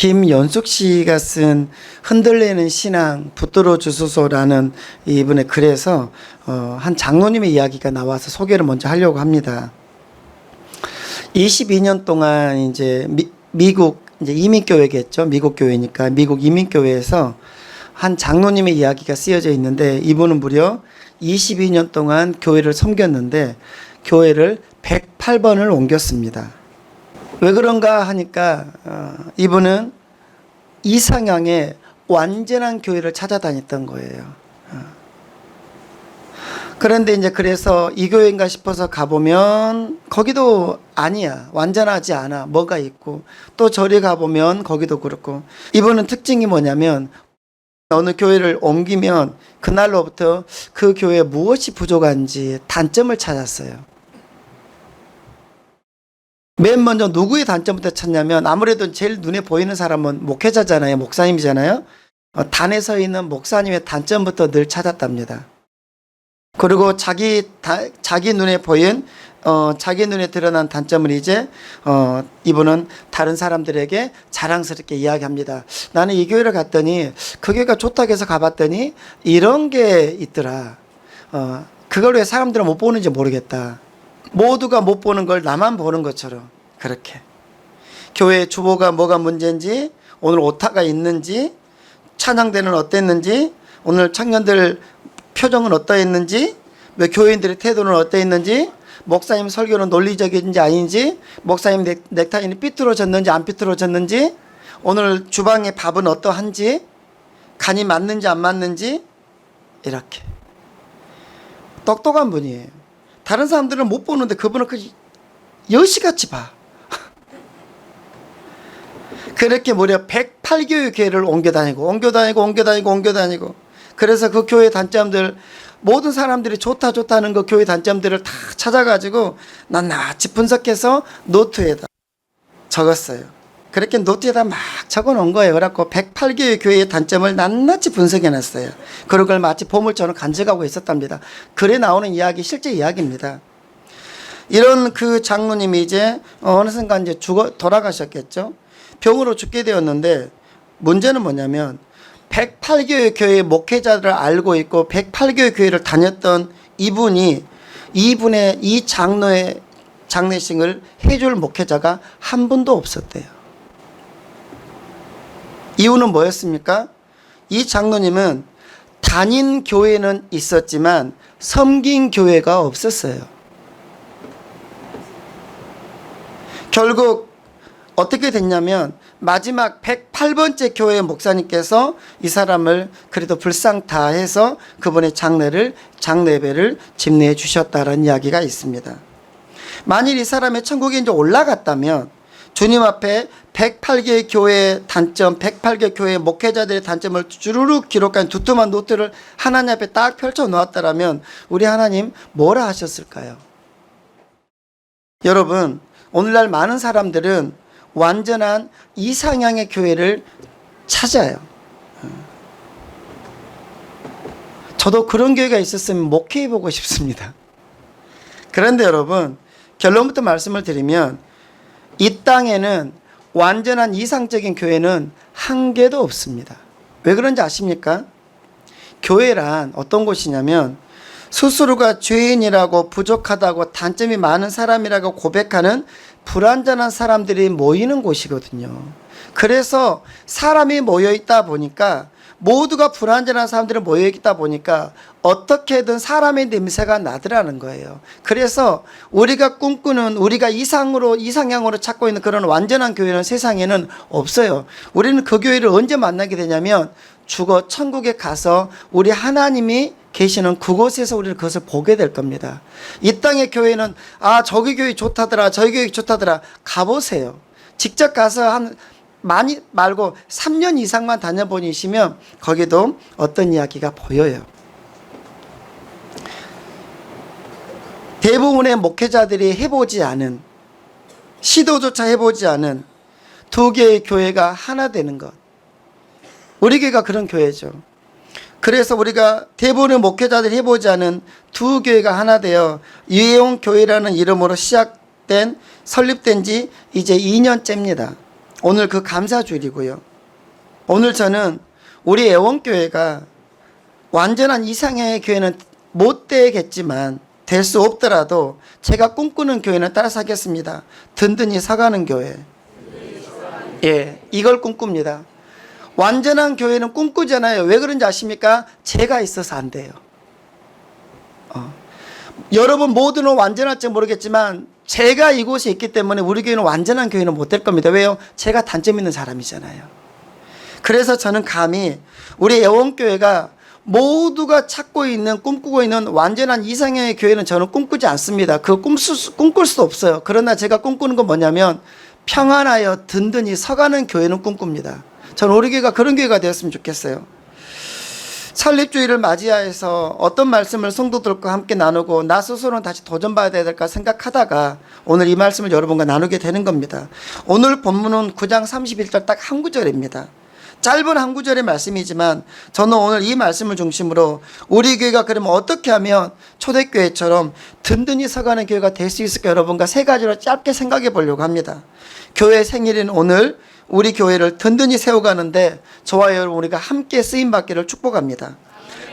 김연숙 씨가 쓴 흔들리는 신앙 붙들어 주소서라는 이분의 글에서 한 장로님의 이야기가 나와서 소개를 먼저 하려고 합니다. 22년 동안 이제 미국 이제 이민교회겠죠. 미국 교회니까 미국 이민교회에서 한 장로님의 이야기가 쓰여져 있는데, 이분은 무려 22년 동안 교회를 섬겼는데 교회를 108번을 옮겼습니다. 왜 그런가 하니까 이분은 이상향의 완전한 교회를 찾아다녔던 거예요. 그런데 이제 그래서 이 교회인가 싶어서 가보면 거기도 아니야. 완전하지 않아. 뭐가 있고, 또 저리 가보면 거기도 그렇고. 이분은 특징이 뭐냐면 어느 교회를 옮기면 그날로부터 그 교회에 무엇이 부족한지 단점을 찾았어요. 맨 먼저 누구의 단점부터 찾냐면, 아무래도 제일 눈에 보이는 사람은 목회자잖아요. 목사님이잖아요. 단에 서 있는 목사님의 단점부터 늘 찾았답니다. 그리고 자기 눈에 보인 자기 눈에 드러난 단점을 이제 이분은 다른 사람들에게 자랑스럽게 이야기합니다. 나는 이 교회를 갔더니 그 교회가 좋다고 해서 가봤더니 이런 게 있더라. 그걸 왜 사람들은 못 보는지 모르겠다. 모두가 못 보는 걸 나만 보는 것처럼. 그렇게 교회 주보가 뭐가 문제인지, 오늘 오타가 있는지, 찬양대는 어땠는지, 오늘 청년들 표정은 어떠했는지, 교인들의 태도는 어떠했는지, 목사님 설교는 논리적인지 아닌지, 목사님 넥타이는 삐뚤어졌는지 안 삐뚤어졌는지, 오늘 주방의 밥은 어떠한지, 간이 맞는지 안 맞는지, 이렇게 똑똑한 분이에요. 다른 사람들은 못 보는데 그분은 그 여시같이 봐. 그렇게 무려 108교회 교회를 옮겨다니고 그래서 그 교회 단점들, 모든 사람들이 좋다는 그 교회 단점들을 다 찾아가지고 낱낱이 분석해서 노트에다 적었어요. 그렇게 노트에다 막 적어놓은 거예요. 그래갖고 108개의 교회의 단점을 낱낱이 분석해놨어요. 그런 걸 마치 보물처럼 간직하고 있었답니다. 글에 나오는 이야기 실제 이야기입니다. 이런 그 장로님이 이제 어느 순간 이제 돌아가셨겠죠. 병으로 죽게 되었는데, 문제는 뭐냐면 108교회 교회의 목회자들을 알고 있고 108교회 교회를 다녔던 이분의 이 장로의 장례식을 해줄 목회자가 한 분도 없었대요. 이유는 뭐였습니까? 이 장로님은 다닌 교회는 있었지만 섬긴 교회가 없었어요. 결국 어떻게 됐냐면 마지막 108번째 교회 목사님께서 이 사람을 그래도 불상 다해서 그분의 장례배를 집례해 주셨다는 이야기가 있습니다. 만일 이 사람의 천국에 이제 올라갔다면 주님 앞에 108개의 교회의 단점, 108개 교회의 목회자들의 단점을 주르륵 기록한 두툼한 노트를 하나님 앞에 딱 펼쳐 놓았다라면 우리 하나님 뭐라 하셨을까요? 여러분, 오늘날 많은 사람들은 완전한 이상향의 교회를 찾아요. 저도 그런 교회가 있었으면 목회해보고 싶습니다. 그런데 여러분, 결론부터 말씀을 드리면 이 땅에는 완전한 이상적인 교회는 한 개도 없습니다. 왜 그런지 아십니까? 교회란 어떤 곳이냐면 스스로가 죄인이라고 부족하다고 단점이 많은 사람이라고 고백하는 불완전한 사람들이 모이는 곳이거든요. 그래서 사람이 모여있다 보니까, 모두가 불완전한 사람들이 모여있다 보니까 어떻게든 사람의 냄새가 나더라는 거예요. 그래서 우리가 꿈꾸는, 우리가 이상향으로 찾고 있는 그런 완전한 교회는 세상에는 없어요. 우리는 그 교회를 언제 만나게 되냐면 죽어 천국에 가서 우리 하나님이 계시는 그곳에서 우리는 그것을 보게 될 겁니다. 이 땅의 교회는 저기 교회 좋다더라, 저기 교회 좋다더라. 가보세요. 직접 가서 많이 말고 3년 이상만 다녀보시면 거기도 어떤 이야기가 보여요. 대부분의 목회자들이 시도조차 해보지 않은 두 개의 교회가 하나 되는 것. 우리 교회가 그런 교회죠. 그래서 우리가 대부분의 목회자들이 해보지 않은 두 교회가 하나 되어 유해용 교회라는 이름으로 설립된 지 이제 2년째입니다. 오늘 그 감사주일이고요. 오늘 저는 우리 애원교회가 완전한 이상향의 교회는 못 되겠지만 될 수 없더라도 제가 꿈꾸는 교회는 따라서 하겠습니다. 든든히 서가는 교회. 예, 이걸 꿈꿉니다. 완전한 교회는 꿈꾸잖아요. 왜 그런지 아십니까? 제가 있어서 안 돼요. 여러분 모두는 완전할지 모르겠지만 제가 이곳에 있기 때문에 우리 교회는 완전한 교회는 못 될 겁니다. 왜요? 제가 단점 있는 사람이잖아요. 그래서 저는 감히 우리 애원교회가 모두가 찾고 있는 꿈꾸고 있는 완전한 이상형의 교회는 저는 꿈꾸지 않습니다. 그거 꿈꿀 수 없어요. 그러나 제가 꿈꾸는 건 뭐냐면 평안하여 든든히 서가는 교회는 꿈꿉니다. 저는 우리 교회가 그런 교회가 되었으면 좋겠어요. 설립주일을 맞이하여서 어떤 말씀을 성도들과 함께 나누고 나 스스로는 다시 도전받아야 될까 생각하다가 오늘 이 말씀을 여러분과 나누게 되는 겁니다. 오늘 본문은 9장 31절 딱 한 구절입니다. 짧은 한 구절의 말씀이지만 저는 오늘 이 말씀을 중심으로 우리 교회가 그러면 어떻게 하면 초대교회처럼 든든히 서가는 교회가 될 수 있을까 여러분과 세 가지로 짧게 생각해 보려고 합니다. 교회 생일인 오늘 우리 교회를 든든히 세워가는데 저와 여러분 우리가 함께 쓰임받기를 축복합니다.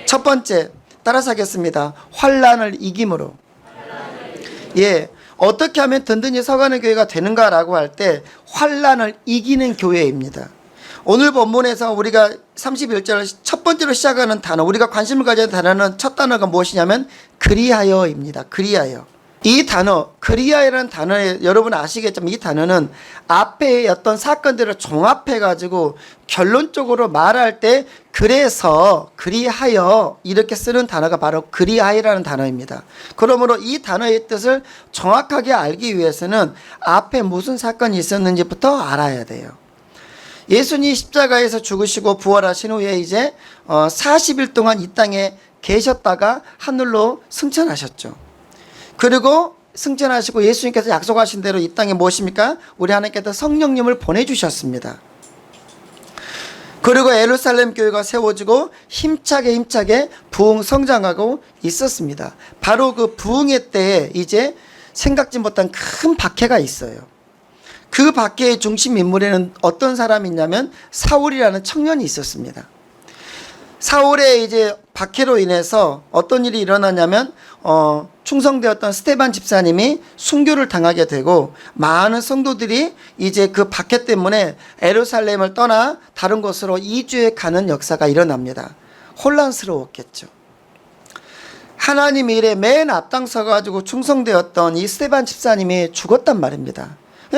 첫 번째 따라서 하겠습니다. 환난을 이김으로. 예, 어떻게 하면 든든히 서가는 교회가 되는가라고 할 때 환난을 이기는 교회입니다. 오늘 본문에서 우리가 31절 첫 번째로 시작하는 단어, 우리가 관심을 가져야 할 단어는 첫 단어가 무엇이냐면 그리하여입니다. 그리하여. 이 단어, 그리하여라는 단어에 여러분 아시겠지만 이 단어는 앞에 어떤 사건들을 종합해가지고 결론적으로 말할 때 그래서 그리하여 이렇게 쓰는 단어가 바로 그리하여라는 단어입니다. 그러므로 이 단어의 뜻을 정확하게 알기 위해서는 앞에 무슨 사건이 있었는지부터 알아야 돼요. 예수님이 십자가에서 죽으시고 부활하신 후에 이제 40일 동안 이 땅에 계셨다가 하늘로 승천하셨죠. 그리고 승천하시고 예수님께서 약속하신 대로 이 땅에 무엇입니까? 우리 하나님께서 성령님을 보내주셨습니다. 그리고 예루살렘 교회가 세워지고 힘차게 부흥 성장하고 있었습니다. 바로 그 부흥의 때에 이제 생각지 못한 큰 박해가 있어요. 그 박해의 중심 인물에는 어떤 사람이 있냐면 사울이라는 청년이 있었습니다. 사울의 이제 박해로 인해서 어떤 일이 일어나냐면 충성되었던 스데반 집사님이 순교를 당하게 되고 많은 성도들이 이제 그 박해 때문에 예루살렘을 떠나 다른 곳으로 이주해 가는 역사가 일어납니다. 혼란스러웠겠죠. 하나님의 일에 맨 앞장서 가지고 충성되었던 이 스데반 집사님이 죽었단 말입니다.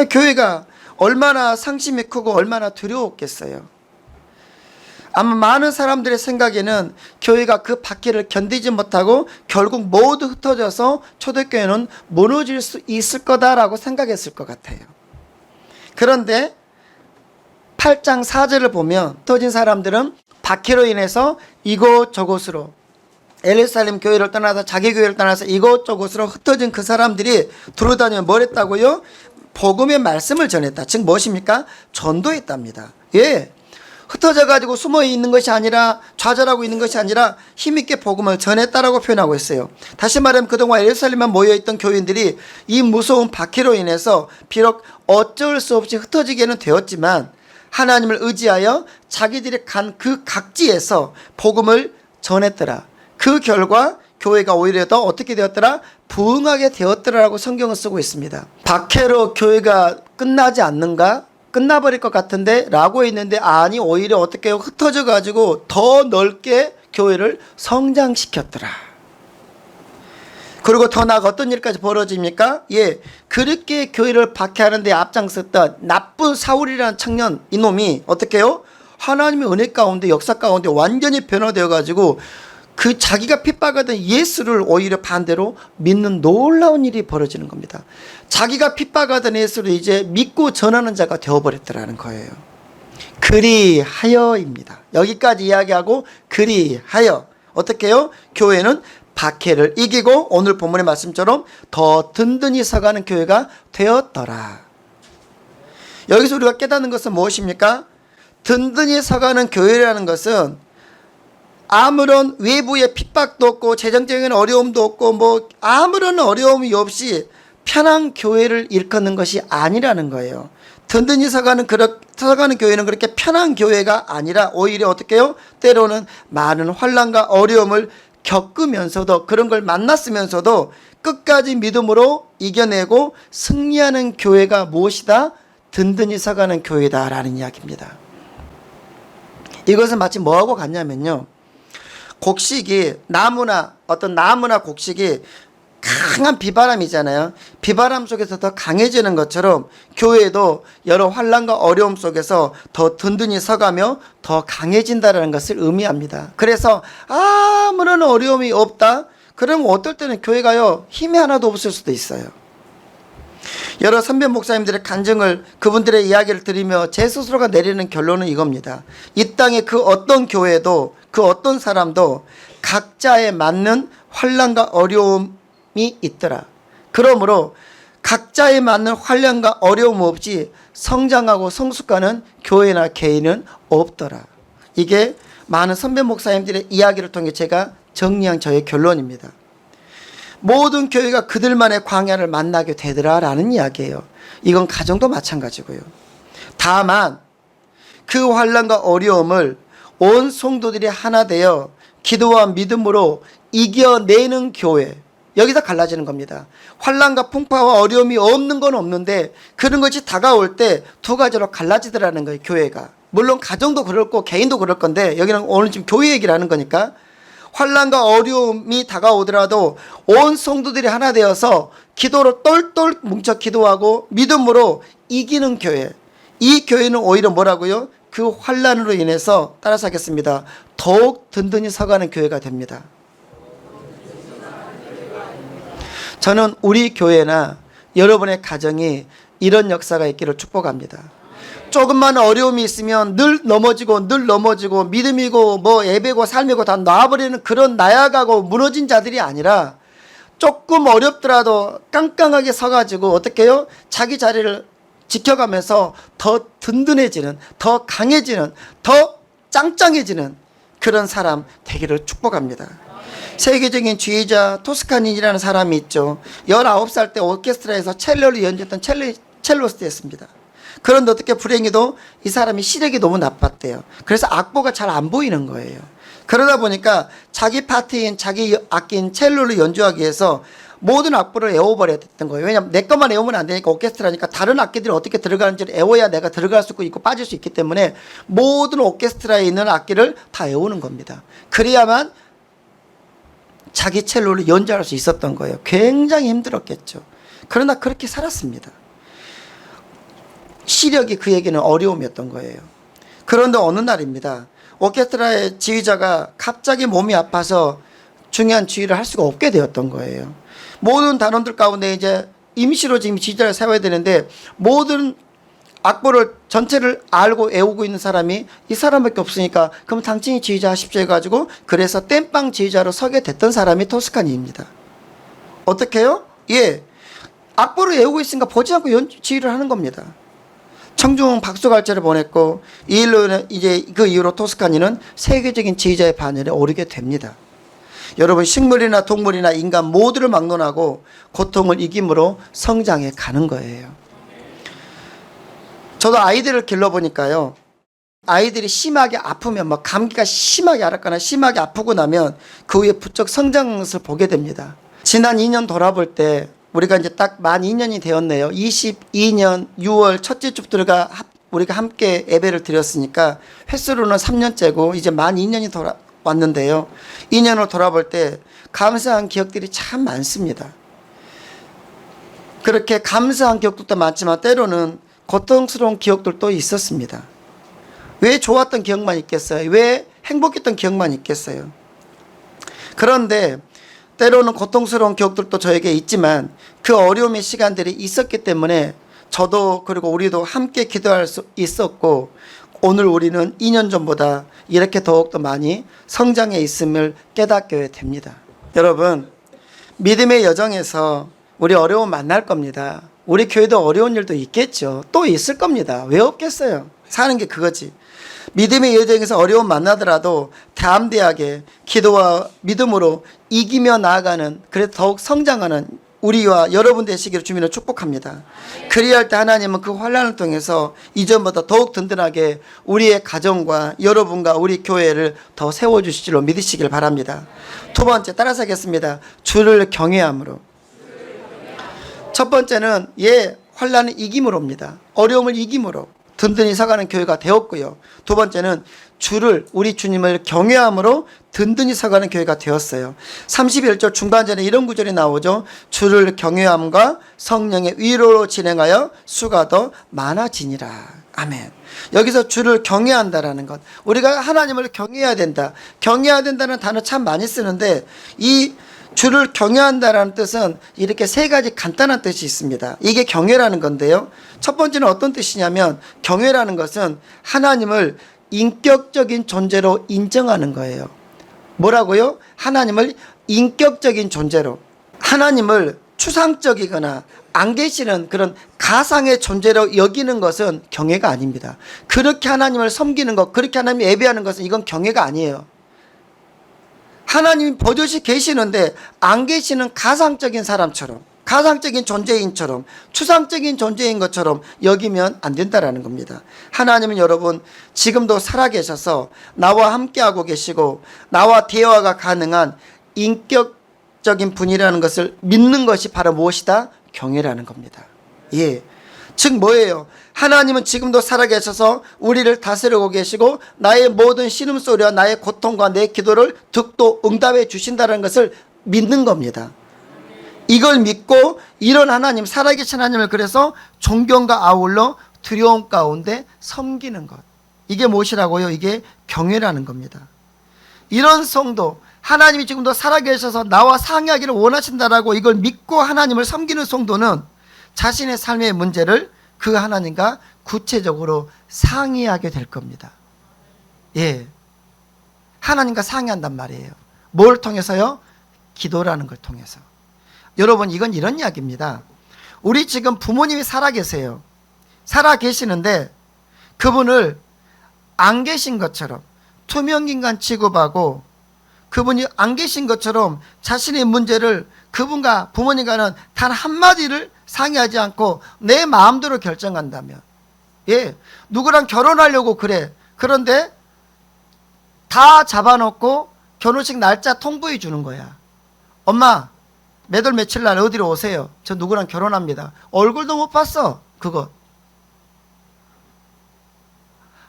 교회가 얼마나 상심이 크고 얼마나 두려웠겠어요. 아마 많은 사람들의 생각에는 교회가 그 박해를 견디지 못하고 결국 모두 흩어져서 초대교회는 무너질 수 있을 거다라고 생각했을 것 같아요. 그런데 8장 4절을 보면 흩어진 사람들은 박해로 인해서 이곳저곳으로 예루살렘 교회를 떠나서 자기 교회를 떠나서 이곳저곳으로 흩어진 그 사람들이 두루다니며 뭘 했다고요? 복음의 말씀을 전했다. 즉 무엇입니까? 전도했답니다. 예, 흩어져 가지고 숨어 있는 것이 아니라 좌절하고 있는 것이 아니라 힘있게 복음을 전했다라고 표현하고 있어요. 다시 말하면 그동안 예루살렘에 모여있던 교인들이 이 무서운 박해로 인해서 비록 어쩔 수 없이 흩어지게는 되었지만 하나님을 의지하여 자기들이 간 그 각지에서 복음을 전했더라. 그 결과 교회가 오히려 더 어떻게 되었더라? 부흥하게 되었더라라고 성경을 쓰고 있습니다. 박해로 교회가 끝나지 않는가? 끝나버릴 것 같은데 라고 했는데 아니 오히려 어떻게 흩어져 가지고 더 넓게 교회를 성장시켰더라. 그리고 더 나아가 어떤 일까지 벌어집니까? 예, 그렇게 교회를 박해하는 데 앞장섰던 나쁜 사울이라는 청년 이놈이 어떻게 해요? 하나님의 은혜 가운데 역사 가운데 완전히 변화되어 가지고 그 자기가 핍박하던 예수를 오히려 반대로 믿는 놀라운 일이 벌어지는 겁니다. 자기가 핍박하던 예수를 이제 믿고 전하는 자가 되어버렸더라는 거예요. 그리하여입니다. 여기까지 이야기하고 그리하여 어떻게 해요? 교회는 박해를 이기고 오늘 본문의 말씀처럼 더 든든히 서가는 교회가 되었더라. 여기서 우리가 깨닫는 것은 무엇입니까? 든든히 서가는 교회라는 것은 아무런 외부의 핍박도 없고 재정적인 어려움도 없고 뭐 아무런 어려움이 없이 편한 교회를 일컫는 것이 아니라는 거예요. 든든히 서가는 교회는 그렇게 편한 교회가 아니라 오히려 어떻게 해요? 때로는 많은 환난과 어려움을 겪으면서도 그런 걸 만났으면서도 끝까지 믿음으로 이겨내고 승리하는 교회가 무엇이다? 든든히 서가는 교회다라는 이야기입니다. 이것은 마치 뭐하고 같냐면요. 곡식이 나무나 곡식이 강한 비바람이잖아요. 비바람 속에서 더 강해지는 것처럼 교회도 여러 환난과 어려움 속에서 더 든든히 서가며 더 강해진다는 것을 의미합니다. 그래서 아무런 어려움이 없다? 그러면 어떨 때는 교회가요 힘이 하나도 없을 수도 있어요. 여러 선배 목사님들의 간증을 그분들의 이야기를 들으며 제 스스로가 내리는 결론은 이겁니다. 이 땅의 그 어떤 교회도 그 어떤 사람도 각자에 맞는 환난과 어려움이 있더라. 그러므로 각자에 맞는 환난과 어려움 없이 성장하고 성숙하는 교회나 개인은 없더라. 이게 많은 선배 목사님들의 이야기를 통해 제가 정리한 저의 결론입니다. 모든 교회가 그들만의 광야를 만나게 되더라라는 이야기예요. 이건 가정도 마찬가지고요. 다만 그 환난과 어려움을 온 성도들이 하나 되어 기도와 믿음으로 이겨내는 교회, 여기서 갈라지는 겁니다. 환난과 풍파와 어려움이 없는 건 없는데 그런 것이 다가올 때 두 가지로 갈라지더라는 거예요. 교회가. 물론 가정도 그럴 거 개인도 그럴 건데 여기는 오늘 지금 교회 얘기를 하는 거니까 환난과 어려움이 다가오더라도 온 성도들이 하나 되어서 기도로 똘똘 뭉쳐 기도하고 믿음으로 이기는 교회. 이 교회는 오히려 뭐라고요? 그 환난으로 인해서 따라서 하겠습니다. 더욱 든든히 서가는 교회가 됩니다. 저는 우리 교회나 여러분의 가정이 이런 역사가 있기를 축복합니다. 조금만 어려움이 있으면 늘 넘어지고 믿음이고 뭐 예배고 삶이고 다 놔버리는 그런 나약하고 무너진 자들이 아니라 조금 어렵더라도 깡깡하게 서가지고 어떻게 해요? 자기 자리를 지켜가면서 더 든든해지는, 더 강해지는, 더 짱짱해지는 그런 사람 되기를 축복합니다. 세계적인 지휘자 토스카니라는 사람이 있죠. 19살 때 오케스트라에서 첼로를 연주했던 첼로스트였습니다. 그런데 어떻게 불행히도 이 사람이 시력이 너무 나빴대요. 그래서 악보가 잘 안 보이는 거예요. 그러다 보니까 자기 파트인 자기 악기인 첼로를 연주하기 위해서 모든 악보를 외워버려야 됐던 거예요. 왜냐하면 내 것만 외우면 안 되니까 오케스트라니까 다른 악기들이 어떻게 들어가는지를 외워야 내가 들어갈 수 있고 빠질 수 있기 때문에 모든 오케스트라에 있는 악기를 다 외우는 겁니다. 그래야만 자기 첼로를 연주할 수 있었던 거예요. 굉장히 힘들었겠죠. 그러나 그렇게 살았습니다. 시력이 그에게는 어려움이었던 거예요. 그런데 어느 날입니다. 오케스트라의 지휘자가 갑자기 몸이 아파서 중요한 지휘를 할 수가 없게 되었던 거예요. 모든 단원들 가운데 이제 임시로 지금 지휘자를 세워야 되는데 모든 악보를 전체를 알고 외우고 있는 사람이 이 사람밖에 없으니까 그럼 당신이 지휘자 하십시오 해가지고 그래서 땜빵 지휘자로 서게 됐던 사람이 토스카니입니다. 어떻게 해요? 예, 악보를 외우고 있으니까 보지 않고 지휘를 하는 겁니다. 청중 박수갈채를 보냈고 이 일로 이제 그 이후로 토스카니는 세계적인 지휘자의 반열에 오르게 됩니다. 여러분 식물이나 동물이나 인간 모두를 막론하고 고통을 이김으로 성장해 가는 거예요. 저도 아이들을 길러보니까요. 아이들이 심하게 아프면 막 감기가 심하게 앓았거나 심하게 아프고 나면 그 후에 부쩍 성장하는 것을 보게 됩니다. 지난 2년 돌아볼 때 우리가 이제 딱 만 2년이 되었네요. 22년 6월 첫째 주부터 우리가 함께 예배를 드렸으니까 횟수로는 3년째고 이제 만 2년이 왔는데요. 2년을 돌아볼 때 감사한 기억들이 참 많습니다. 그렇게 감사한 기억들도 많지만 때로는 고통스러운 기억들도 있었습니다. 왜 좋았던 기억만 있겠어요? 왜 행복했던 기억만 있겠어요? 그런데 때로는 고통스러운 기억들도 저에게 있지만 그 어려움의 시간들이 있었기 때문에 저도 그리고 우리도 함께 기도할 수 있었고 오늘 우리는 2년 전보다 이렇게 더욱더 많이 성장해 있음을 깨닫게 됩니다. 여러분, 믿음의 여정에서 우리 어려움 만날 겁니다. 우리 교회도 어려운 일도 있겠죠. 또 있을 겁니다. 왜 없겠어요? 사는 게 그거지. 믿음의 여정에서 어려움 만나더라도 담대하게 기도와 믿음으로 이기며 나아가는, 그래서 더욱 성장하는 우리와 여러분 되시기를 주님으로 축복합니다. 그리할 때 하나님은 그 환난을 통해서 이전보다 더욱 든든하게 우리의 가정과 여러분과 우리 교회를 더 세워주실 줄로 믿으시길 바랍니다. 두 번째, 따라서 하겠습니다. 주를 경외함으로. 첫 번째는 환난을 이김으로입니다. 어려움을 이김으로 든든히 서가는 교회가 되었고요. 두 번째는 우리 주님을 경외함으로 든든히 서가는 교회가 되었어요. 31절 중반전에 이런 구절이 나오죠. 주를 경외함과 성령의 위로로 진행하여 수가 더 많아지니라. 아멘. 여기서 주를 경외한다라는 것, 우리가 하나님을 경외해야 된다. 경외해야 된다는 단어 참 많이 쓰는데 이 주를 경외한다라는 뜻은 이렇게 세 가지 간단한 뜻이 있습니다. 이게 경외라는 건데요. 첫 번째는 어떤 뜻이냐면 경외라는 것은 하나님을 인격적인 존재로 인정하는 거예요. 뭐라고요? 하나님을 인격적인 존재로, 하나님을 추상적이거나 안 계시는 그런 가상의 존재로 여기는 것은 경외가 아닙니다. 그렇게 하나님을 섬기는 것, 그렇게 하나님 예배하는 것은 이건 경외가 아니에요. 하나님이 버젓이 계시는데 안 계시는 가상적인 사람처럼, 가상적인 존재인처럼, 추상적인 존재인 것처럼 여기면 안 된다라는 겁니다. 하나님은 여러분 지금도 살아계셔서 나와 함께하고 계시고 나와 대화가 가능한 인격적인 분이라는 것을 믿는 것이 바로 무엇이다? 경외라는 겁니다. 즉 뭐예요? 하나님은 지금도 살아계셔서 우리를 다스리고 계시고 나의 모든 신음소리와 나의 고통과 내 기도를 듣고 응답해 주신다는 것을 믿는 겁니다. 이걸 믿고 이런 하나님, 살아계신 하나님을 그래서 존경과 아울러 두려움 가운데 섬기는 것, 이게 무엇이라고요? 이게 경외라는 겁니다. 이런 성도, 하나님이 지금도 살아계셔서 나와 상의하기를 원하신다라고 이걸 믿고 하나님을 섬기는 성도는 자신의 삶의 문제를 그 하나님과 구체적으로 상의하게 될 겁니다. 하나님과 상의한단 말이에요. 뭘 통해서요? 기도라는 걸 통해서. 여러분, 이건 이런 이야기입니다. 우리 지금 부모님이 살아계세요. 살아계시는데 그분을 안 계신 것처럼 투명인간 취급하고 그분이 안 계신 것처럼 자신의 문제를 그분과 부모님과는 단 한마디를 상의하지 않고 내 마음대로 결정한다면, 누구랑 결혼하려고 그래. 그런데 다 잡아놓고 결혼식 날짜 통보해 주는 거야. 엄마, 몇 월 며칠 날 어디로 오세요. 저 누구랑 결혼합니다. 얼굴도 못 봤어. 그거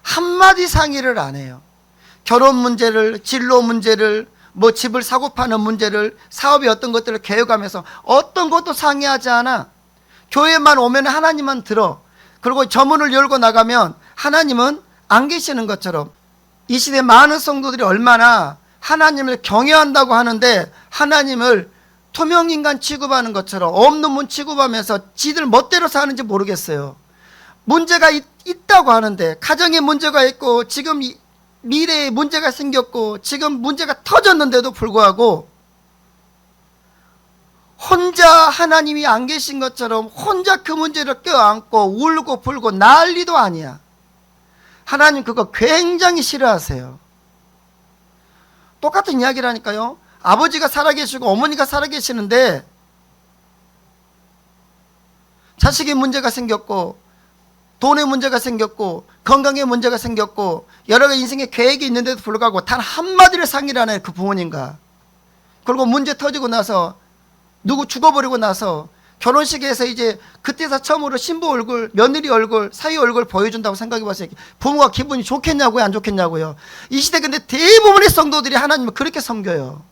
한마디 상의를 안 해요. 결혼 문제를, 진로 문제를, 뭐 집을 사고 파는 문제를, 사업의 어떤 것들을 계획하면서 어떤 것도 상의하지 않아. 교회만 오면 하나님만 들어. 그리고 저문을 열고 나가면 하나님은 안 계시는 것처럼. 이 시대 많은 성도들이 얼마나 하나님을 경외한다고 하는데 하나님을 투명인간 취급하는 것처럼 없는 분 취급하면서 지들 멋대로 사는지 모르겠어요. 문제가 있다고 하는데, 가정에 문제가 있고 지금 미래에 문제가 생겼고 지금 문제가 터졌는데도 불구하고 혼자 하나님이 안 계신 것처럼 혼자 그 문제를 껴안고 울고 불고 난리도 아니야. 하나님 그거 굉장히 싫어하세요. 똑같은 이야기라니까요. 아버지가 살아계시고 어머니가 살아계시는데 자식의 문제가 생겼고 돈의 문제가 생겼고 건강의 문제가 생겼고 여러 가지 인생의 계획이 있는데도 불구하고 단 한마디를 상의를 안 해요. 그 부모님과. 그리고 문제 터지고 나서 누구 죽어버리고 나서 결혼식에서 이제 그때서 처음으로 신부 얼굴, 며느리 얼굴, 사위 얼굴 보여준다고 생각해봤어요. 부모가 기분이 좋겠냐고요, 안 좋겠냐고요. 이 시대 근데 대부분의 성도들이 하나님을 그렇게 섬겨요.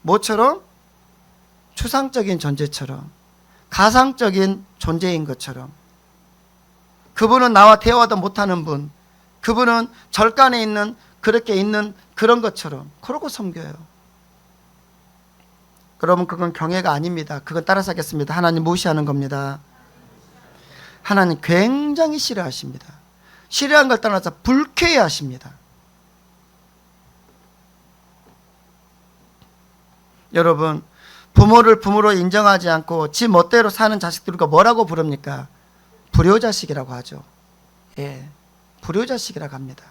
뭐처럼? 추상적인 존재처럼, 가상적인 존재인 것처럼. 그분은 나와 대화도 못하는 분, 그분은 절간에 있는, 그렇게 있는 그런 것처럼 그러고 섬겨요. 그러면 그건 경외가 아닙니다. 그건 따라서 하겠습니다. 하나님 무시하는 겁니다. 하나님 굉장히 싫어하십니다. 싫어한 걸 떠나서 불쾌해하십니다. 여러분, 부모를 부모로 인정하지 않고 지 멋대로 사는 자식들과 뭐라고 부릅니까? 불효자식이라고 하죠. 불효자식이라고 합니다.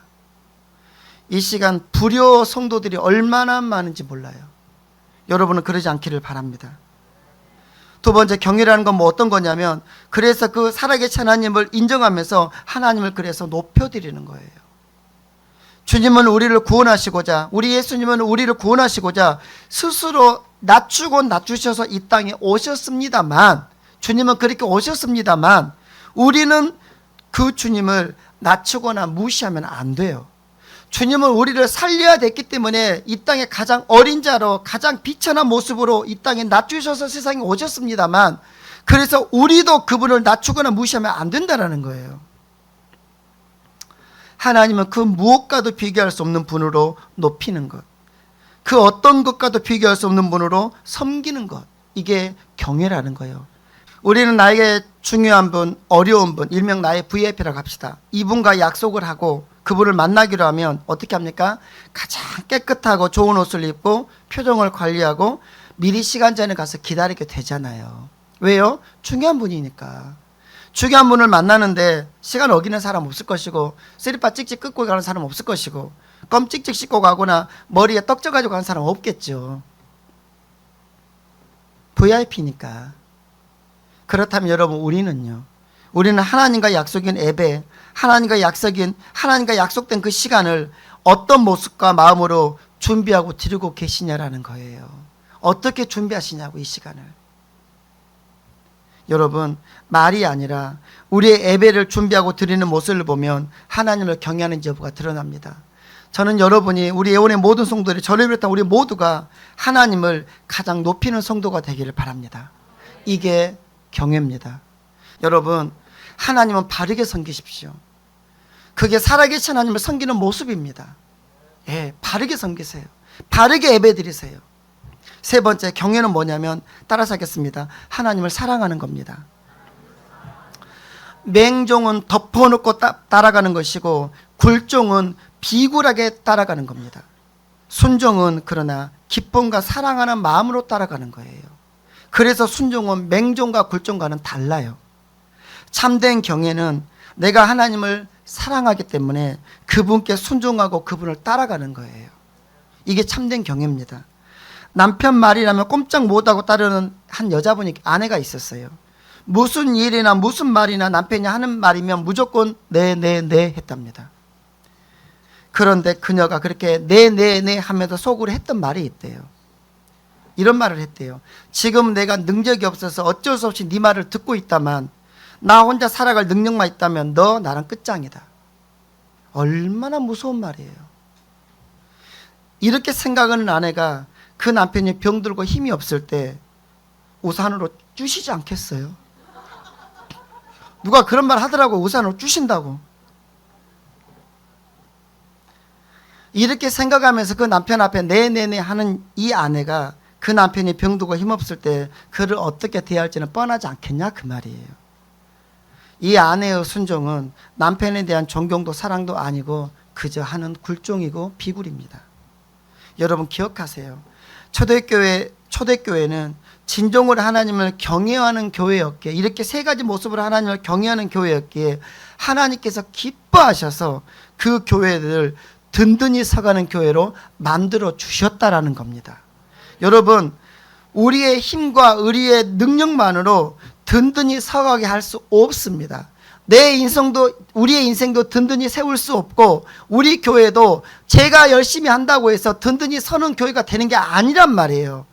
이 시간 불효 성도들이 얼마나 많은지 몰라요. 여러분은 그러지 않기를 바랍니다. 두 번째, 경외라는 건 뭐 어떤 거냐면, 그래서 그 살아계신 하나님을 인정하면서 하나님을 그래서 높여드리는 거예요. 주님은 우리를 구원하시고자, 우리 예수님은 우리를 구원하시고자 스스로 낮추고 낮추셔서 이 땅에 오셨습니다만, 주님은 그렇게 오셨습니다만, 우리는 그 주님을 낮추거나 무시하면 안 돼요. 주님은 우리를 살려야 됐기 때문에 이 땅에 가장 어린 자로 가장 비천한 모습으로 이 땅에 낮추셔서 세상에 오셨습니다만, 그래서 우리도 그분을 낮추거나 무시하면 안 된다는 거예요. 하나님은 그 무엇과도 비교할 수 없는 분으로 높이는 것, 그 어떤 것과도 비교할 수 없는 분으로 섬기는 것, 이게 경외라는 거예요. 우리는 나에게 중요한 분, 어려운 분, 일명 나의 VIP라고 합시다. 이분과 약속을 하고 그분을 만나기로 하면 어떻게 합니까? 가장 깨끗하고 좋은 옷을 입고 표정을 관리하고 미리 시간 전에 가서 기다리게 되잖아요. 왜요? 중요한 분이니까. 중요한 분을 만나는데 시간 어기는 사람 없을 것이고, 쓰리빠 찍찍 끄고 가는 사람 없을 것이고, 껌 찍찍 씻고 가거나 머리에 떡 져가지고 가는 사람 없겠죠. VIP니까. 그렇다면 여러분, 우리는 하나님과 약속인 예배, 하나님과 약속된 그 시간을 어떤 모습과 마음으로 준비하고 드리고 계시냐라는 거예요. 어떻게 준비하시냐고, 이 시간을. 여러분, 말이 아니라 우리의 예배를 준비하고 드리는 모습을 보면 하나님을 경외하는 여부가 드러납니다. 저는 여러분이, 우리 예원의 모든 성도들이, 저를 비롯한 우리 모두가 하나님을 가장 높이는 성도가 되기를 바랍니다. 이게 경외입니다. 여러분, 하나님은 바르게 섬기십시오. 그게 살아계신 하나님을 섬기는 모습입니다. 예, 바르게 섬기세요. 바르게 예배드리세요. 세 번째, 경외는 뭐냐면, 따라서 하겠습니다. 하나님을 사랑하는 겁니다. 맹종은 덮어놓고 따라가는 것이고, 굴종은 비굴하게 따라가는 겁니다. 순종은 그러나 기쁨과 사랑하는 마음으로 따라가는 거예요. 그래서 순종은 맹종과 굴종과는 달라요. 참된 경외는 내가 하나님을 사랑하기 때문에 그분께 순종하고 그분을 따라가는 거예요. 이게 참된 경외입니다. 남편 말이라면 꼼짝 못하고 따르는 한 여자분이, 아내가 있었어요. 무슨 일이나 무슨 말이나 남편이 하는 말이면 무조건 네 했답니다. 그런데 그녀가 그렇게 네 하면서 속으로 했던 말이 있대요. 이런 말을 했대요. 지금 내가 능력이 없어서 어쩔 수 없이 네 말을 듣고 있다만, 나 혼자 살아갈 능력만 있다면 너 나랑 끝장이다. 얼마나 무서운 말이에요. 이렇게 생각하는 아내가 그 남편이 병들고 힘이 없을 때 우산으로 쭈시지 않겠어요? 누가 그런 말 하더라고, 우산으로 쭈신다고. 이렇게 생각하면서 그 남편 앞에 네네네 하는 이 아내가 그 남편이 병들고 힘없을 때 그를 어떻게 대할지는 뻔하지 않겠냐, 그 말이에요. 이 아내의 순종은 남편에 대한 존경도 사랑도 아니고 그저 하는 굴종이고 비굴입니다. 여러분 기억하세요. 초대교회는 진정으로 하나님을 경외하는 교회였기에, 이렇게 세 가지 모습으로 하나님을 경외하는 교회였기에 하나님께서 기뻐하셔서 그 교회를 든든히 서가는 교회로 만들어 주셨다라는 겁니다. 여러분, 우리의 힘과 우리의 능력만으로 든든히 서가게 할 수 없습니다. 우리의 인생도 든든히 세울 수 없고, 우리 교회도 제가 열심히 한다고 해서 든든히 서는 교회가 되는 게 아니란 말이에요.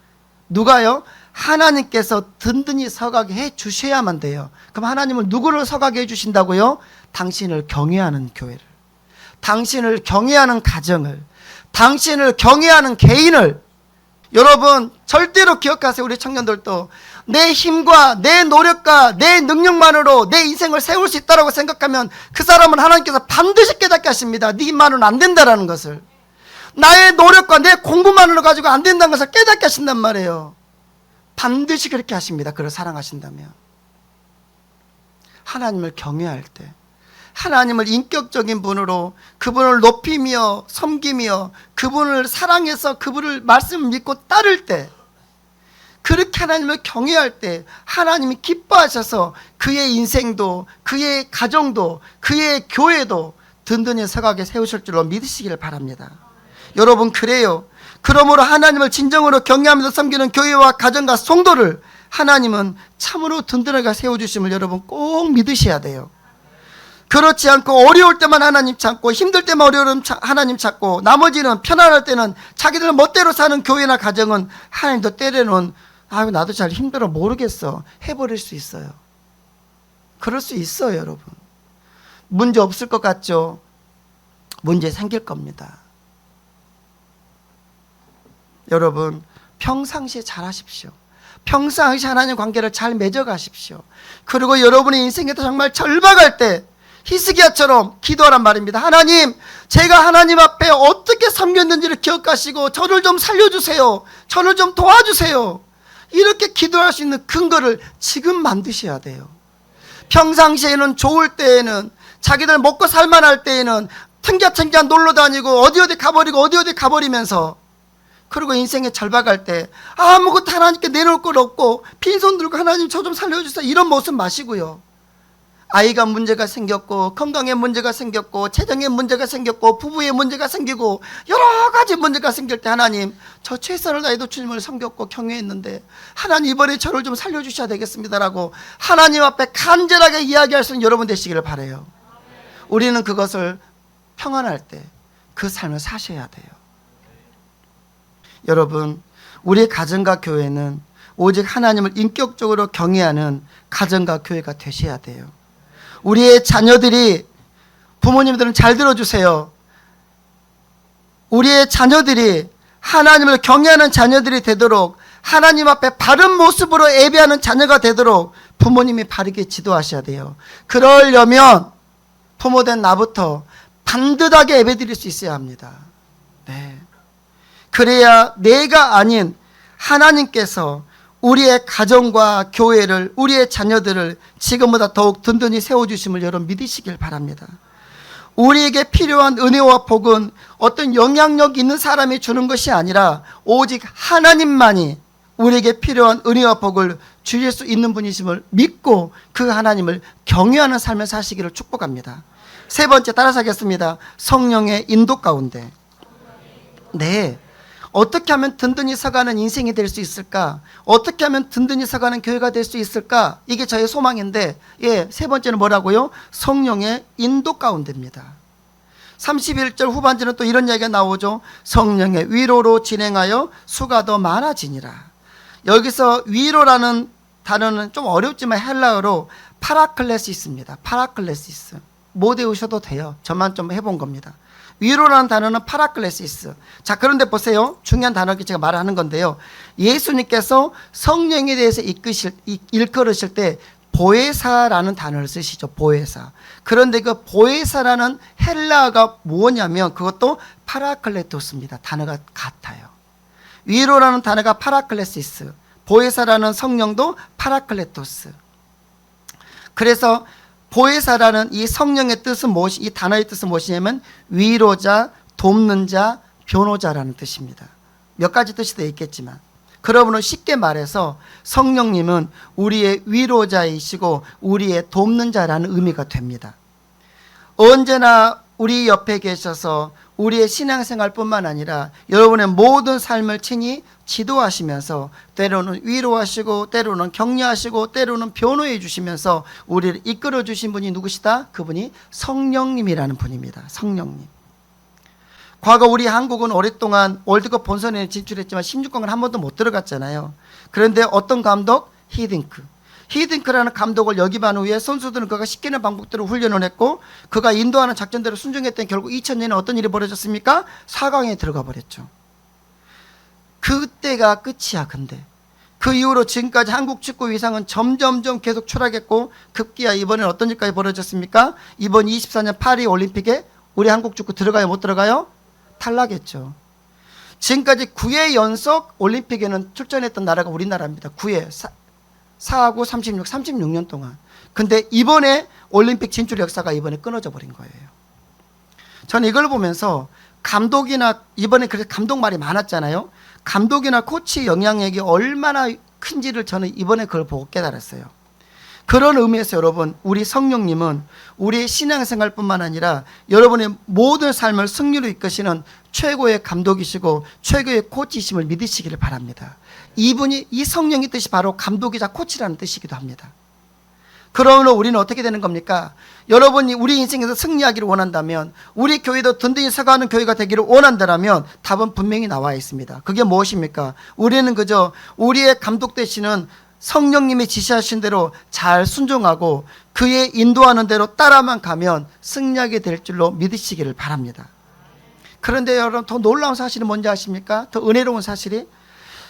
누가요? 하나님께서 든든히 서가게 해 주셔야만 돼요. 그럼 하나님은 누구를 서가게 해 주신다고요? 당신을 경외하는 교회를, 당신을 경외하는 가정을, 당신을 경외하는 개인을. 여러분 절대로 기억하세요. 우리 청년들도 내 힘과 내 노력과 내 능력만으로 내 인생을 세울 수 있다고 생각하면 그 사람은 하나님께서 반드시 깨닫게 하십니다. 네 힘만으로는 안 된다는 것을. 나의 노력과 내 공부만으로 가지고 안 된다는 것을 깨닫게 하신단 말이에요. 반드시 그렇게 하십니다. 그를 사랑하신다면. 하나님을 경외할 때, 하나님을 인격적인 분으로 그분을 높이며 섬기며 그분을 사랑해서 그분을 말씀을 믿고 따를 때, 그렇게 하나님을 경외할 때 하나님이 기뻐하셔서 그의 인생도, 그의 가정도, 그의 교회도 든든히 서가게 세우실 줄로 믿으시기를 바랍니다. 여러분 그래요. 그러므로 하나님을 진정으로 경외하면서 섬기는 교회와 가정과 성도를 하나님은 참으로 든든하게 세워주심을 여러분 꼭 믿으셔야 돼요. 그렇지 않고 어려울 때만 하나님 찾고 힘들 때만 어려운 하나님 찾고 나머지는 편안할 때는 자기들 멋대로 사는 교회나 가정은 하나님도 때려놓은 아유 나도 잘 힘들어 모르겠어 해버릴 수 있어요. 그럴 수 있어요. 여러분 문제 없을 것 같죠? 문제 생길 겁니다. 여러분 평상시에 잘 하십시오. 평상시 하나님 관계를 잘 맺어가십시오. 그리고 여러분의 인생에도 정말 절박할 때 히스기야처럼 기도하란 말입니다. 하나님, 제가 하나님 앞에 어떻게 섬겼는지를 기억하시고 저를 좀 살려주세요. 저를 좀 도와주세요. 이렇게 기도할 수 있는 근거를 지금 만드셔야 돼요. 평상시에는 좋을 때에는 자기들 먹고 살만할 때에는 튕겨튕겨 놀러 다니고 어디 가버리고 어디 가버리면서 그리고 인생에 절박할 때 아무것도 하나님께 내놓을 것 없고 빈손 들고 하나님 저 좀 살려주세요 이런 모습 마시고요. 아이가 문제가 생겼고 건강에 문제가 생겼고 재정에 문제가 생겼고 부부에 문제가 생기고 여러 가지 문제가 생길 때 하나님 저 최선을 다해도 주님을 섬겼고 경외했는데 하나님 이번에 저를 좀 살려주셔야 되겠습니다라고 하나님 앞에 간절하게 이야기할 수 있는 여러분 되시기를 바라요. 우리는 그것을 평안할 때 그 삶을 사셔야 돼요. 여러분 우리의 가정과 교회는 오직 하나님을 인격적으로 경외하는 가정과 교회가 되셔야 돼요. 우리의 자녀들이 부모님들은 잘 들어주세요. 우리의 자녀들이 하나님을 경외하는 자녀들이 되도록 하나님 앞에 바른 모습으로 예배하는 자녀가 되도록 부모님이 바르게 지도하셔야 돼요. 그러려면 부모된 나부터 반듯하게 예배드릴 수 있어야 합니다. 네. 그래야 내가 아닌 하나님께서 우리의 가정과 교회를 우리의 자녀들을 지금보다 더욱 든든히 세워주심을 여러분 믿으시길 바랍니다. 우리에게 필요한 은혜와 복은 어떤 영향력 있는 사람이 주는 것이 아니라 오직 하나님만이 우리에게 필요한 은혜와 복을 주실 수 있는 분이심을 믿고 그 하나님을 경외하는 삶을 사시기를 축복합니다. 세 번째 따라서 하겠습니다. 성령의 인도 가운데. 네. 어떻게 하면 든든히 서가는 인생이 될 수 있을까? 어떻게 하면 든든히 서가는 교회가 될 수 있을까? 이게 저의 소망인데, 세 번째는 뭐라고요? 성령의 인도 가운데입니다. 31절 후반절은 또 이런 이야기가 나오죠. 성령의 위로로 진행하여 수가 더 많아지니라. 여기서 위로라는 단어는 좀 어렵지만 헬라어로 파라클레시스입니다. 파라클레시스. 못 외우셔도 돼요. 저만 좀 해본 겁니다. 위로라는 단어는 파라클레시스. 자, 그런데 보세요. 중요한 단어를 제가 말하는 건데요. 예수님께서 성령에 대해서 일컬으실 때 보혜사라는 단어를 쓰시죠. 보혜사. 그런데 그 보혜사라는 헬라어가 뭐냐면 그것도 파라클레토스입니다. 단어가 같아요. 위로라는 단어가 파라클레시스, 보혜사라는 성령도 파라클레토스. 그래서 보혜사라는 이 성령의 뜻은 무엇이, 이 단어의 뜻은 무엇이냐면 위로자, 돕는 자, 변호자라는 뜻입니다. 몇 가지 뜻이 되어 있겠지만 그러므로 쉽게 말해서 성령님은 우리의 위로자이시고 우리의 돕는 자라는 의미가 됩니다. 언제나 우리 옆에 계셔서 우리의 신앙생활뿐만 아니라 여러분의 모든 삶을 친히 지도하시면서 때로는 위로하시고 때로는 격려하시고 때로는 변호해 주시면서 우리를 이끌어 주신 분이 누구시다? 그분이 성령님이라는 분입니다. 성령님. 과거 우리 한국은 오랫동안 월드컵 본선에 진출했지만 16강을 한 번도 못 들어갔잖아요. 그런데 어떤 감독? 히딩크라는 감독을 역임한 후에 선수들은 그가 시키는 방법대로 훈련을 했고 그가 인도하는 작전대로 순종했더니 결국 2000년에 어떤 일이 벌어졌습니까? 4강에 들어가 버렸죠. 그때가 끝이야. 근데 그 이후로 지금까지 한국 축구 위상은 점점점 계속 추락했고 급기야 이번엔 어떤 일까지 벌어졌습니까? 이번 24년 파리 올림픽에 우리 한국 축구 들어가요? 못 들어가요? 탈락했죠. 지금까지 9회 연속 올림픽에는 출전했던 나라가 우리나라입니다. 9회 4하고 36년 동안. 근데 이번에 올림픽 진출 역사가 이번에 끊어져 버린 거예요. 저는 이걸 보면서 감독이나 이번에 그래서 감독 말이 많았잖아요. 감독이나 코치 영향력이 얼마나 큰지를 저는 이번에 그걸 보고 깨달았어요. 그런 의미에서 여러분, 우리 성령님은 우리의 신앙생활뿐만 아니라 여러분의 모든 삶을 승리로 이끄시는 최고의 감독이시고 최고의 코치이심을 믿으시기를 바랍니다. 이분이, 이 성령의 뜻이 바로 감독이자 코치라는 뜻이기도 합니다. 그러므로 우리는 어떻게 되는 겁니까? 여러분이 우리 인생에서 승리하기를 원한다면, 우리 교회도 든든히 서가는 교회가 되기를 원한다면 답은 분명히 나와 있습니다. 그게 무엇입니까? 우리는 그저 우리의 감독 되시는 성령님이 지시하신 대로 잘 순종하고 그의 인도하는 대로 따라만 가면 승리하게 될 줄로 믿으시기를 바랍니다. 그런데 여러분, 더 놀라운 사실은 뭔지 아십니까? 더 은혜로운 사실이,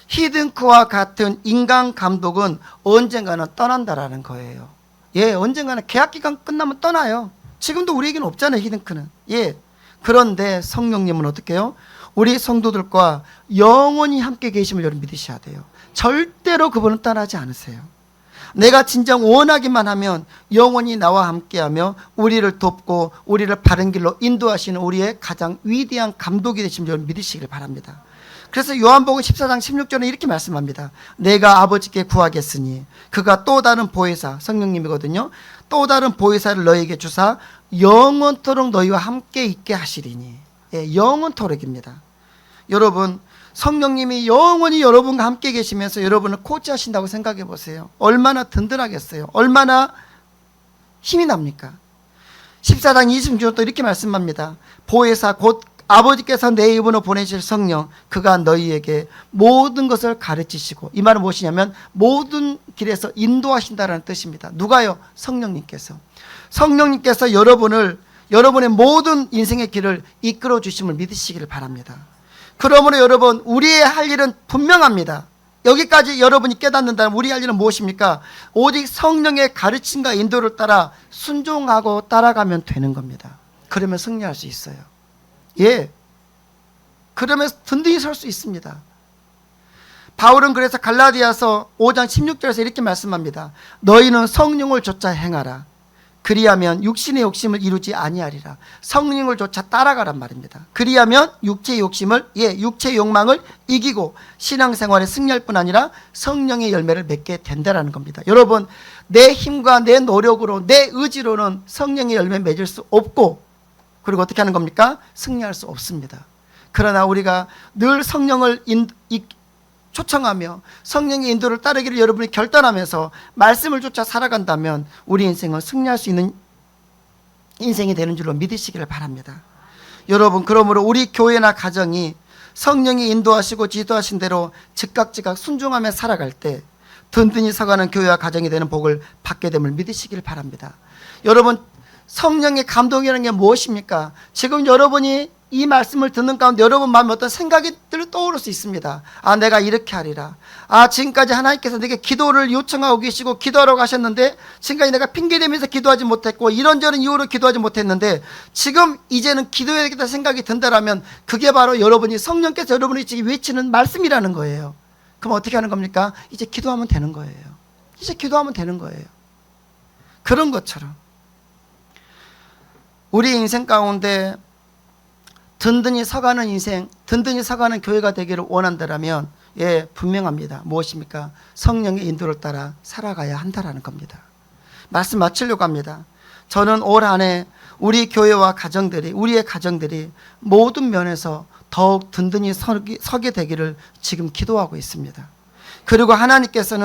히든크와 같은 인간 감독은 언젠가는 떠난다라는 거예요. 예, 언젠가는 계약기간 끝나면 떠나요. 지금도 우리에게는 없잖아요, 히든크는. 예. 그런데 성령님은 어떻게 해요? 우리 성도들과 영원히 함께 계심을 여러분 믿으셔야 돼요. 절대로 그분은 떠나지 않으세요. 내가 진정 원하기만 하면 영원히 나와 함께하며 우리를 돕고 우리를 바른 길로 인도하시는 우리의 가장 위대한 감독이 되심을 여러분 믿으시길 바랍니다. 그래서 요한복음 14장 16절에 이렇게 말씀합니다. 내가 아버지께 구하겠으니 그가 또 다른 보혜사, 성령님이거든요. 또 다른 보혜사를 너희에게 주사 영원토록 너희와 함께 있게 하시리니. 예, 영원토록입니다. 여러분, 성령님이 영원히 여러분과 함께 계시면서 여러분을 코치하신다고 생각해 보세요. 얼마나 든든하겠어요. 얼마나 힘이 납니까? 14장 26절도 이렇게 말씀합니다. 보혜사 곧 아버지께서 내 이름으로 보내실 성령, 그가 너희에게 모든 것을 가르치시고, 이 말은 무엇이냐면 모든 길에서 인도하신다는 뜻입니다. 누가요? 성령님께서. 성령님께서 여러분의 모든 인생의 길을 이끌어 주심을 믿으시기를 바랍니다. 그러므로 여러분, 우리의 할 일은 분명합니다. 여기까지 여러분이 깨닫는다면 우리 할 일은 무엇입니까? 오직 성령의 가르침과 인도를 따라 순종하고 따라가면 되는 겁니다. 그러면 승리할 수 있어요. 예. 그러면 든든히 설 수 있습니다. 바울은 그래서 갈라디아서 5장 16절에서 이렇게 말씀합니다. 너희는 성령을 좇아 행하라. 그리하면 육신의 욕심을 이루지 아니하리라. 성령을 좇아 따라가란 말입니다. 그리하면 육체의 욕망을 이기고 신앙생활에 승리할 뿐 아니라 성령의 열매를 맺게 된다는 겁니다. 여러분, 내 힘과 내 노력으로, 내 의지로는 성령의 열매 맺을 수 없고, 그리고 어떻게 하는 겁니까? 승리할 수 없습니다. 그러나 우리가 늘 성령을 초청하며 성령의 인도를 따르기를 여러분이 결단하면서 말씀을 쫓아 살아간다면 우리 인생은 승리할 수 있는 인생이 되는 줄로 믿으시기를 바랍니다. 여러분, 그러므로 우리 교회나 가정이 성령이 인도하시고 지도하신 대로 즉각 순종하며 살아갈 때 든든히 서가는 교회와 가정이 되는 복을 받게 됨을 믿으시기를 바랍니다. 여러분, 성령의 감동이라는 게 무엇입니까? 지금 여러분이 이 말씀을 듣는 가운데 여러분 마음에 어떤 생각이 떠오를 수 있습니다. 아, 내가 이렇게 하리라. 아, 지금까지 하나님께서 내게 기도를 요청하고 계시고 기도하라고 하셨는데 지금까지 내가 핑계대면서 기도하지 못했고 이런저런 이유로 기도하지 못했는데 지금 이제는 기도해야겠다 생각이 든다라면 그게 바로 여러분이 성령께서 여러분이 지금 외치는 말씀이라는 거예요. 그럼 어떻게 하는 겁니까? 이제 기도하면 되는 거예요. 이제 기도하면 되는 거예요. 그런 것처럼 우리 인생 가운데 든든히 서가는 인생, 든든히 서가는 교회가 되기를 원한다면 예, 분명합니다. 무엇입니까? 성령의 인도를 따라 살아가야 한다라는 겁니다. 말씀 마치려고 합니다. 저는 올 한 해 우리 교회와 가정들이, 우리의 가정들이 모든 면에서 더욱 든든히 서게 되기를 지금 기도하고 있습니다. 그리고 하나님께서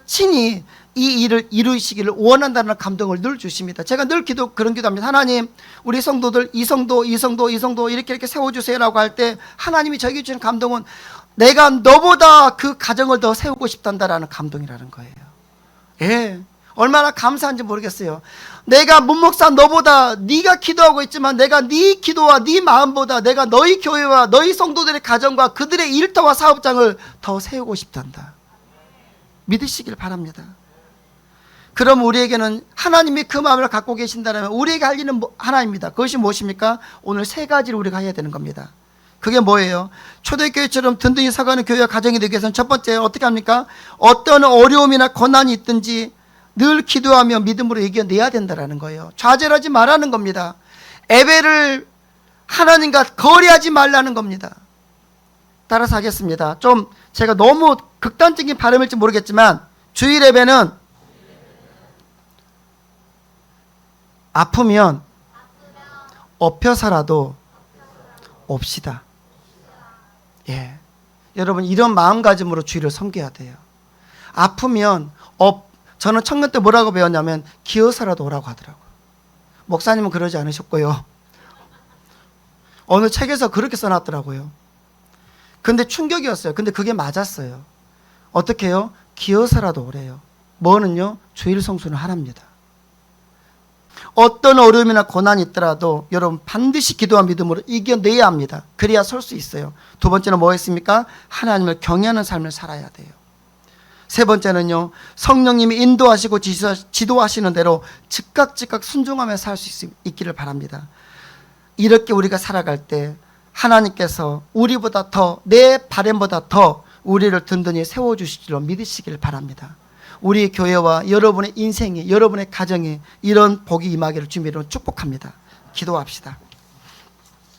친히 이 일을 이루시기를 원한다는 감동을 늘 주십니다. 제가 늘 그런 기도합니다. 하나님, 우리 성도들 이 성도 이렇게 세워주세요라고 할 때 하나님이 저에게 주시는 감동은 내가 너보다 그 가정을 더 세우고 싶단다라는 감동이라는 거예요. 예, 얼마나 감사한지 모르겠어요. 내가 문목사 너보다 네가 기도하고 있지만 내가 네 기도와 네 마음보다 내가 너희 교회와 너희 성도들의 가정과 그들의 일터와 사업장을 더 세우고 싶단다. 믿으시길 바랍니다. 그럼 우리에게는 하나님이 그 마음을 갖고 계신다면 우리에게 할 일은 하나입니다. 그것이 무엇입니까? 오늘 세 가지를 우리가 해야 되는 겁니다. 그게 뭐예요? 초대교회처럼 든든히 서가는 교회와 가정이 되기 위해서는 첫 번째 어떻게 합니까? 어떤 어려움이나 고난이 있든지 늘 기도하며 믿음으로 이겨내야 된다는 거예요. 좌절하지 말라는 겁니다. 예배를 하나님과 거리하지 말라는 겁니다. 따라서 하겠습니다. 좀 제가 너무 극단적인 발음일지 모르겠지만 주일 예배는 아프면 엎혀서라도 옵시다. 예. 여러분 이런 마음가짐으로 주의를 섬겨야 돼요. 아프면 저는 청년 때 뭐라고 배웠냐면 기어서라도 오라고 하더라고요. 목사님은 그러지 않으셨고요. 어느 책에서 그렇게 써놨더라고요. 근데 충격이었어요. 근데 그게 맞았어요. 어떻게 해요? 기어서라도 오래요. 뭐는요? 주일 성수는 하랍니다. 어떤 어려움이나 고난이 있더라도 여러분 반드시 기도와 믿음으로 이겨내야 합니다. 그래야 설 수 있어요. 두 번째는 뭐였습니까? 하나님을 경외하는 삶을 살아야 돼요. 세 번째는요, 성령님이 인도하시고 지도하시는 대로 즉각 순종하며 살 수 있기를 바랍니다. 이렇게 우리가 살아갈 때 하나님께서 우리보다 더, 내 바램보다 더 우리를 든든히 세워주실 줄로 믿으시길 바랍니다. 우리 교회와 여러분의 인생에, 여러분의 가정에 이런 복이 임하기를 주님으로 축복합니다. 기도합시다.